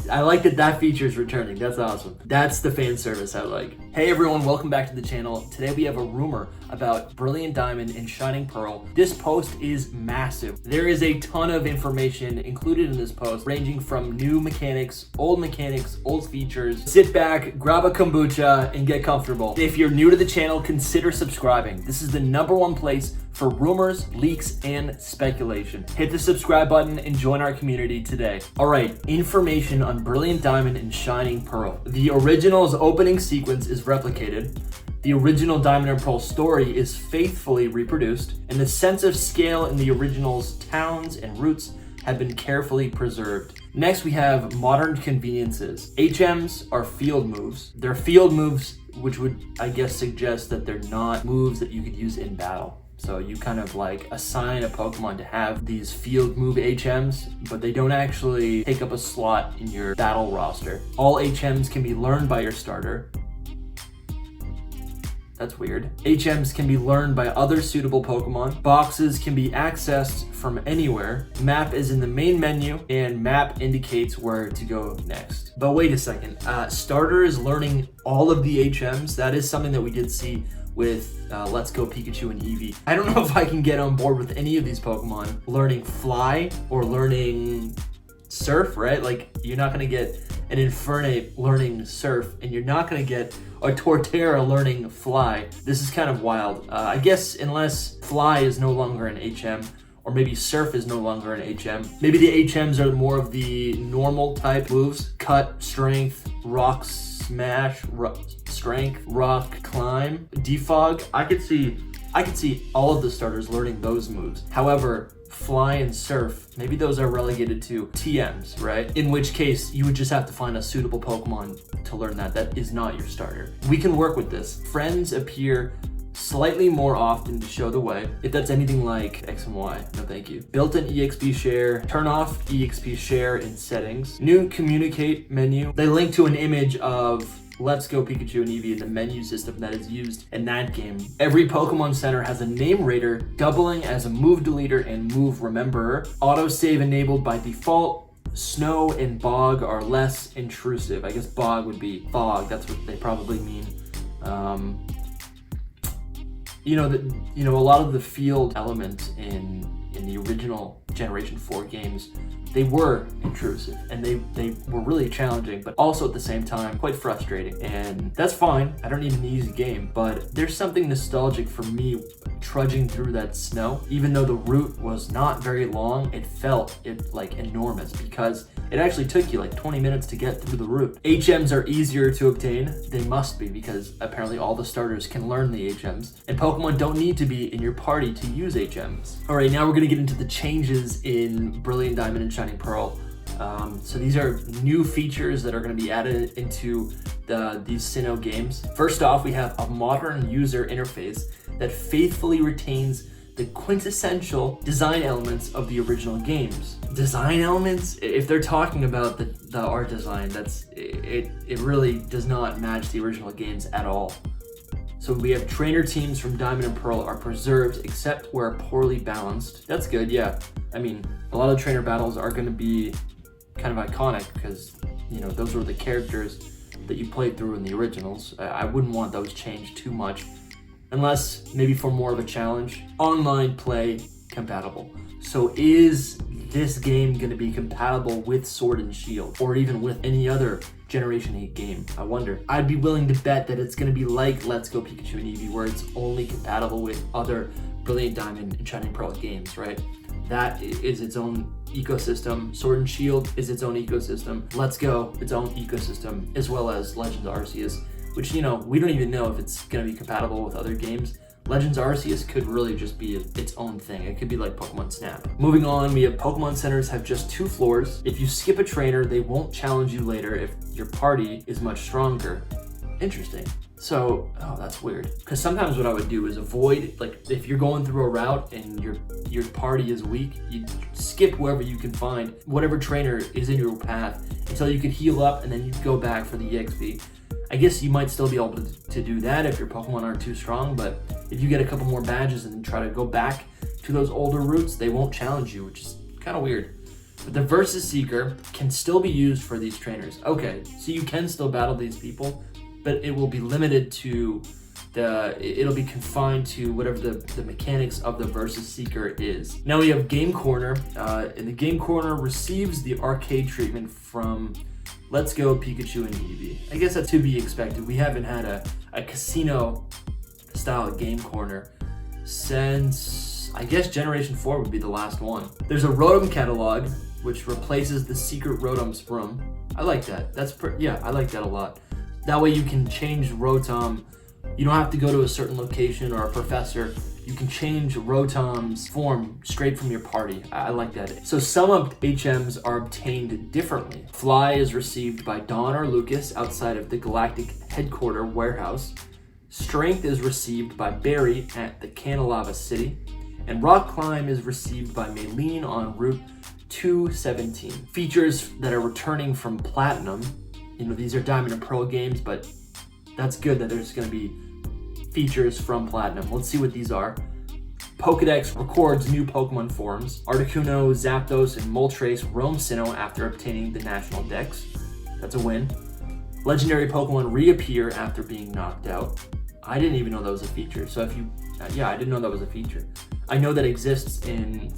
I like that feature is returning. That's awesome. That's the fan service I like. Hey everyone, welcome back to the channel. Today we have a rumor about Brilliant Diamond and Shining Pearl. This post is massive. There is a ton of information included in this post, ranging from new mechanics, old features. Sit back, grab a kombucha, and get comfortable. If you're new to the channel, consider subscribing. This is the #1 place for rumors, leaks, and speculation. Hit the subscribe button and join our community today. All right, information on Brilliant Diamond and Shining Pearl. The original's opening sequence is replicated. The original Diamond and Pearl story is faithfully reproduced, and the sense of scale in the original's towns and routes have been carefully preserved. Next, we have modern conveniences. HMs are field moves. They're field moves, which would, I guess, suggest that they're not moves that you could use in battle. So you kind of like assign a Pokemon to have these field move HMs, but they don't actually take up a slot in your battle roster. All HMs can be learned by your starter. That's weird. HMs can be learned by other suitable Pokemon. Boxes can be accessed from anywhere. Map is in the main menu, and map indicates where to go next. But wait a second. Starter is learning all of the HMs. That is something that we did see with Let's Go Pikachu and Eevee. I don't know if I can get on board with any of these Pokemon learning Fly or learning Surf, right? Like, you're not gonna get an Infernape learning Surf, and you're not gonna get a Torterra learning Fly. This is kind of wild. I guess unless Fly is no longer an HM, or maybe Surf is no longer an HM. Maybe the HMs are more of the normal type moves. Cut, Strength, Rock Smash, Strength, Rock, Climb, Defog. I could see all of the starters learning those moves. However, Fly and Surf, maybe those are relegated to TMs, right? In which case, you would just have to find a suitable Pokemon to learn that. That is not your starter. We can work with this. Friends appear slightly more often to show the way. If that's anything like X and Y, no thank you. Built-in EXP share, turn off EXP share in settings. New communicate menu. They link to an image of Let's Go Pikachu and Eevee in the menu system that is used in that game. Every Pokemon Center has a name rater, doubling as a move deleter and move rememberer. Autosave enabled by default. Snow and bog are less intrusive. I guess bog would be fog. That's what they probably mean. A lot of the field elements in the original Generation 4 games, they were intrusive and they were really challenging, but also at the same time quite frustrating. And that's fine. I don't need an easy game, but there's something nostalgic for me trudging through that snow. Even though the route was not very long, it felt like enormous because it actually took you like 20 minutes to get through the route. HMs are easier to obtain. They must be, because apparently all the starters can learn the HMs, and Pokemon don't need to be in your party to use HMs. All right, now we're gonna get into the changes in Brilliant Diamond and Shining Pearl. So these are new features that are going to be added into these Sinnoh games. First off, we have a modern user interface that faithfully retains the quintessential design elements of the original games. Design elements? If they're talking about the art design, it really does not match the original games at all. So we have trainer teams from Diamond and Pearl are preserved except where poorly balanced. That's good, yeah. I mean, a lot of trainer battles are going to be kind of iconic because, those were the characters that you played through in the originals. I wouldn't want those changed too much, unless maybe for more of a challenge. Online play compatible. So is this game going to be compatible with Sword and Shield, or even with any other Generation 8 game? I wonder. I'd be willing to bet that it's going to be like Let's Go Pikachu and Eevee, where it's only compatible with other Brilliant Diamond and Shining Pearl games, right? That is its own ecosystem. Sword and Shield is its own ecosystem. Let's Go, its own ecosystem, as well as Legends Arceus, which, we don't even know if it's going to be compatible with other games. Legends Arceus could really just be its own thing. It could be like Pokemon Snap. Moving on, we have Pokemon Centers have just 2 floors. If you skip a trainer, they won't challenge you later if your party is much stronger. Interesting. So, that's weird. Because sometimes what I would do is avoid, like, if you're going through a route and your party is weak, you skip whoever you can find, whatever trainer is in your path, until you can heal up, and then you go back for the EXP. I guess you might still be able to do that if your Pokemon aren't too strong, but if you get a couple more badges and try to go back to those older routes, they won't challenge you, which is kind of weird. The Versus Seeker can still be used for these trainers. Okay, so you can still battle these people, but it will be limited to it'll be confined to whatever the mechanics of the Versus Seeker is. Now we have Game Corner, and the Game Corner receives the arcade treatment from Let's Go Pikachu and Eevee. I guess that's to be expected. We haven't had a casino style Game Corner since, I guess, Generation 4 would be the last one. There's a Rotom catalog, which replaces the secret Rotom's room. I like that. Yeah, I like that a lot. That way you can change Rotom. You don't have to go to a certain location or a professor. You can change Rotom's form straight from your party. I like that. So some of HMs are obtained differently. Fly is received by Don or Lucas outside of the Galactic Headquarter warehouse. Strength is received by Barry at the Canalava City. And Rock Climb is received by Maylene on Route 217. Features that are returning from Platinum. These are Diamond and Pearl games, but that's good that there's going to be features from Platinum. Let's see what these are. Pokedex records new Pokemon forms. Articuno, Zapdos, and Moltres roam Sinnoh after obtaining the National Dex. That's a win. Legendary Pokemon reappear after being knocked out. I didn't even know that was a feature. So I didn't know that was a feature. I know that exists in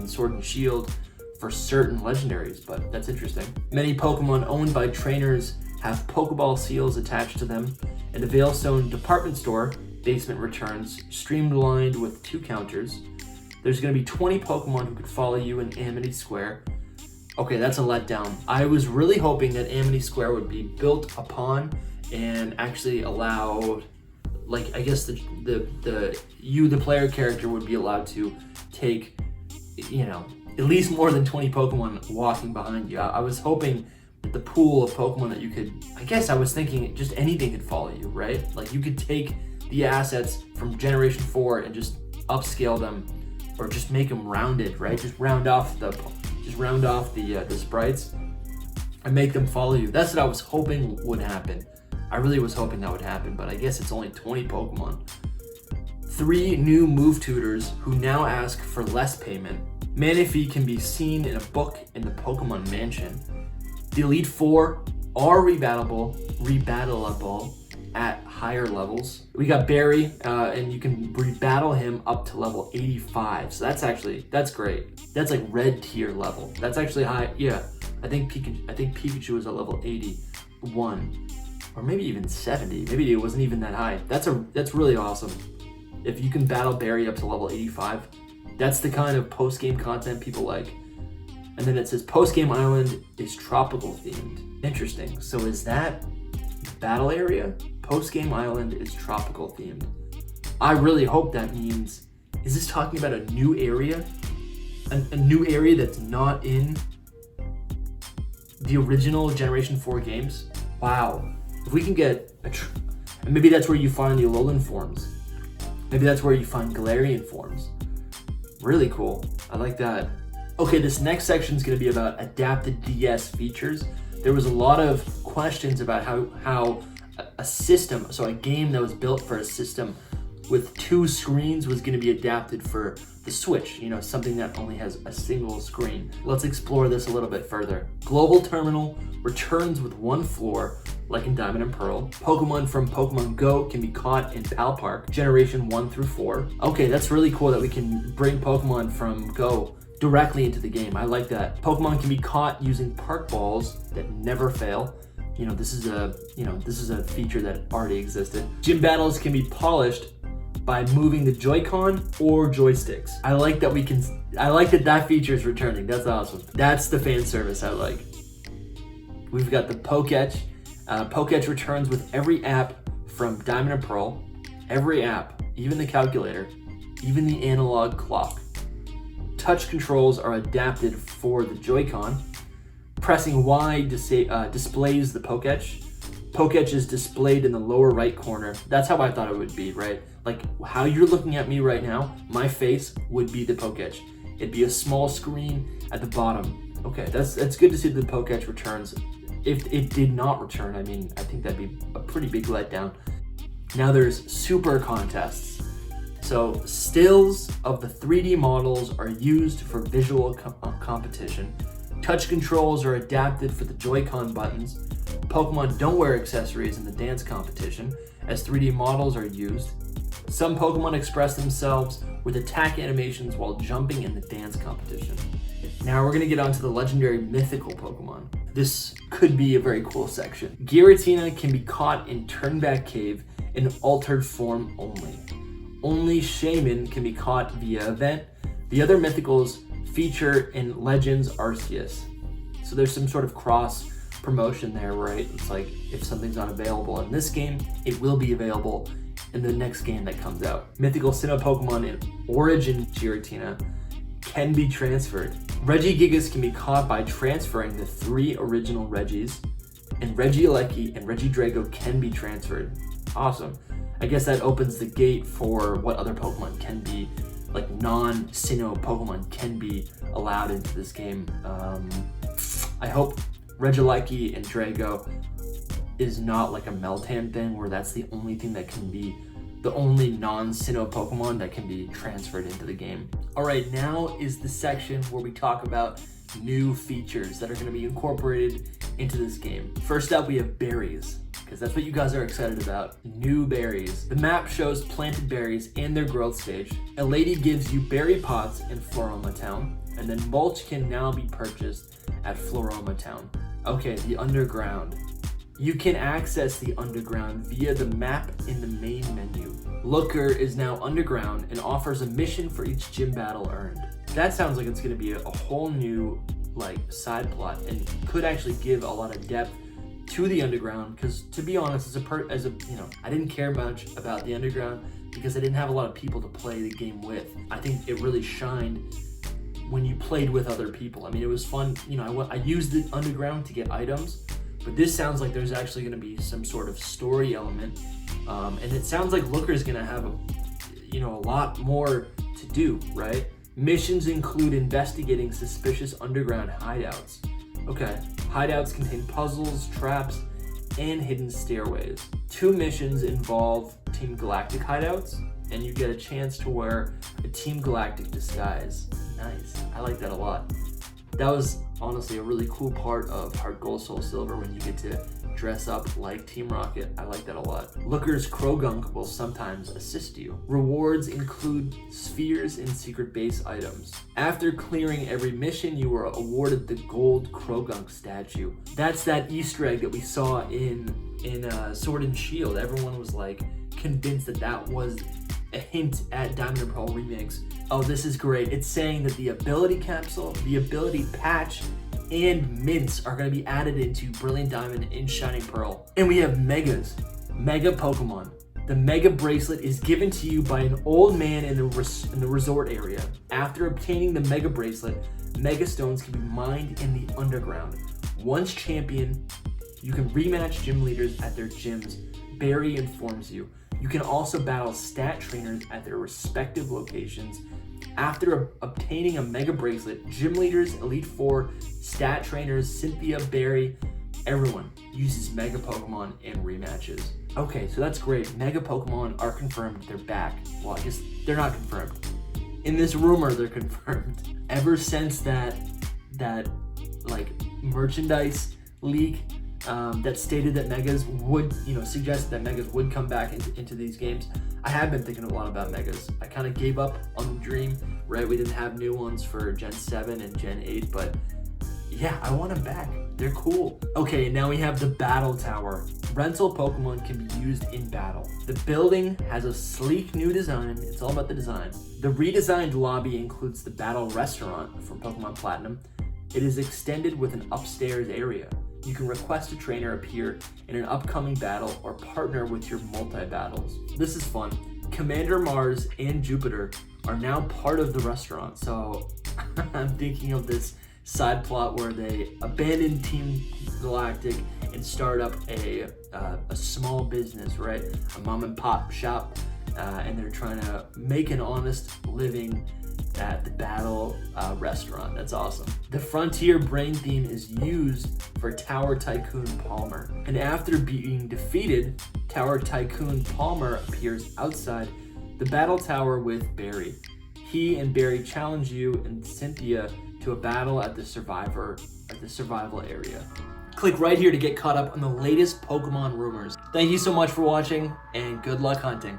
Sword and Shield for certain legendaries, but that's interesting. Many Pokemon owned by trainers have Pokeball seals attached to them, and the Veilstone department store basement returns streamlined with 2 counters. There's going to be 20 Pokemon who could follow you in Amity Square. Okay, that's a letdown. I was really hoping that Amity Square would be built upon and actually allow, like, I guess the player character would be allowed to take, at least more than 20 Pokemon walking behind you. I was hoping that the pool of Pokemon that you could, I was thinking just anything could follow you, right? Like you could take the assets from Generation 4 and just upscale them, or just make them rounded, right? Just round off the sprites and make them follow you. That's what I was hoping would happen. I really was hoping that would happen, but I guess it's only 20 Pokemon. 3 new move tutors who now ask for less payment. Manaphy can be seen in a book in the Pokemon Mansion. The Elite Four are rebattleable at higher levels. We got Barry, and you can rebattle him up to level 85. So that's great. That's like red tier level. That's actually high. Yeah, I think Pikachu is at level 81, or maybe even 70. Maybe it wasn't even that high. That's really awesome. If you can battle Barry up to level 85, that's the kind of post-game content people like. And then it says post-game island is tropical themed. Interesting. So is that battle area? Post-game island is tropical themed. I really hope that means, is this talking about a new area? A new area that's not in the original Generation 4 games? Wow. If we can get and maybe that's where you find the Alolan forms. Maybe that's where you find Galarian forms. Really cool. I like that. Okay, this next section is going to be about adapted DS features. There was a lot of questions about how a system, so a game that was built for a system with 2 screens was going to be adapted for the Switch, something that only has a single screen. Let's explore this a little bit further. Global Terminal returns with 1 floor, like in Diamond and Pearl. Pokemon from Pokemon Go can be caught in Pal Park, Generation 1 through 4. Okay, that's really cool that we can bring Pokemon from Go directly into the game. I like that. Pokemon can be caught using park balls that never fail. This is a feature that already existed. Gym battles can be polished by moving the Joy-Con or joysticks. I like that feature is returning. That's awesome. That's the fan service I like. We've got the Poketch. Poketch returns with every app from Diamond and Pearl. Every app, even the calculator, even the analog clock. Touch controls are adapted for the Joy-Con. Pressing Y displays the Poketch. Poketch is displayed in the lower right corner. That's how I thought it would be, right? Like how you're looking at me right now, my face would be the Poketch. It'd be a small screen at the bottom. Okay, that's good to see that the Poketch returns. If it did not return, I think that'd be a pretty big letdown. Now there's super contests. So stills of the 3D models are used for visual competition. Touch controls are adapted for the Joy-Con buttons. Pokemon don't wear accessories in the dance competition, as 3D models are used. Some Pokemon express themselves with attack animations while jumping in the dance competition. Now we're going to get onto the legendary mythical Pokemon. This could be a very cool section. Giratina can be caught in Turnback Cave in altered form only. Only Shaman can be caught via event. The other mythicals feature in Legends Arceus. So there's some sort of cross promotion there, right? It's like if something's not available in this game, it will be available in the next game that comes out. Mythical Sinnoh Pokemon in Origin Giratina can be transferred. Regigigas can be caught by transferring the 3 original Regis, and Regieleki and Regidrago can be transferred. Awesome. I guess that opens the gate for what other Pokemon can be, like non-Sinnoh Pokemon can be allowed into this game. I hope Regieleki and Drago is not like a Meltan thing where that's the only thing that can be, the only non-Sinnoh Pokemon that can be transferred into the game. All right, now is the section where we talk about new features that are going to be incorporated into this game. First up, we have berries, because that's what you guys are excited about. New berries. The map shows planted berries and their growth stage. A lady gives you berry pots in Floroma Town, and then mulch can now be purchased at Floroma Town. Okay, the underground. You can access the underground via the map in the main menu. Looker is now underground and offers a mission for each gym battle earned. That sounds like it's going to be a whole new side plot and could actually give a lot of depth to the underground, because to be honest, I didn't care much about the underground because I didn't have a lot of people to play the game with. I think it really shined when you played with other people. I mean, it was fun. I used the underground to get items, but this sounds like there's actually going to be some sort of story element, and it sounds like Looker is going to have a lot more to do, right? Missions include investigating suspicious underground hideouts. Okay, hideouts contain puzzles, traps, and hidden stairways. 2 missions involve Team Galactic hideouts, and you get a chance to wear a Team Galactic disguise. Nice, I like that a lot. That was honestly a really cool part of Heart Gold Soul Silver when you get to dress up like Team Rocket. I like that a lot. Looker's Krogunk will sometimes assist you. Rewards include spheres and secret base items. After clearing every mission, you were awarded the gold Krogunk statue. That's that Easter egg that we saw in Sword and Shield. Everyone was convinced that was a hint at Diamond and Pearl Remakes. Oh, this is great. It's saying that the ability capsule, the ability patch, and mints are going to be added into Brilliant Diamond and Shining Pearl. And we have Megas. Mega Pokemon. The Mega Bracelet is given to you by an old man in the resort area. After obtaining the Mega Bracelet, Mega Stones can be mined in the underground. Once champion, you can rematch gym leaders at their gyms. Barry informs you. You can also battle stat trainers at their respective locations. After obtaining a Mega Bracelet, gym leaders, Elite Four, stat trainers, Cynthia, Barry, everyone uses Mega Pokemon in rematches. Okay, so that's great. Mega Pokemon are confirmed. They're back. Well, I guess they're not confirmed. In this rumor, they're confirmed. Ever since that merchandise leak that stated that Megas would, suggested that Megas would come back into these games, I have been thinking a lot about Megas. I kind of gave up on the dream, right? We didn't have new ones for Gen 7 and Gen 8, but yeah, I want them back. They're cool. Okay, now we have the Battle Tower. Rental Pokemon can be used in battle. The building has a sleek new design. It's all about the design. The redesigned lobby includes the Battle Restaurant from Pokemon Platinum. It is extended with an upstairs area. You can request a trainer appear in an upcoming battle or partner with your multi-battles. This is fun. Commander Mars and Jupiter are now part of the restaurant, so I'm thinking of this side plot where they abandon Team Galactic and start up a small business, right? A mom and pop shop, and they're trying to make an honest living at the Battle Restaurant. That's awesome. The Frontier Brain theme is used for Tower Tycoon Palmer. And after being defeated, Tower Tycoon Palmer appears outside the Battle Tower with Barry. He and Barry challenge you and Cynthia to a battle at the survival area. Click right here to get caught up on the latest Pokemon rumors. Thank you so much for watching, and good luck hunting.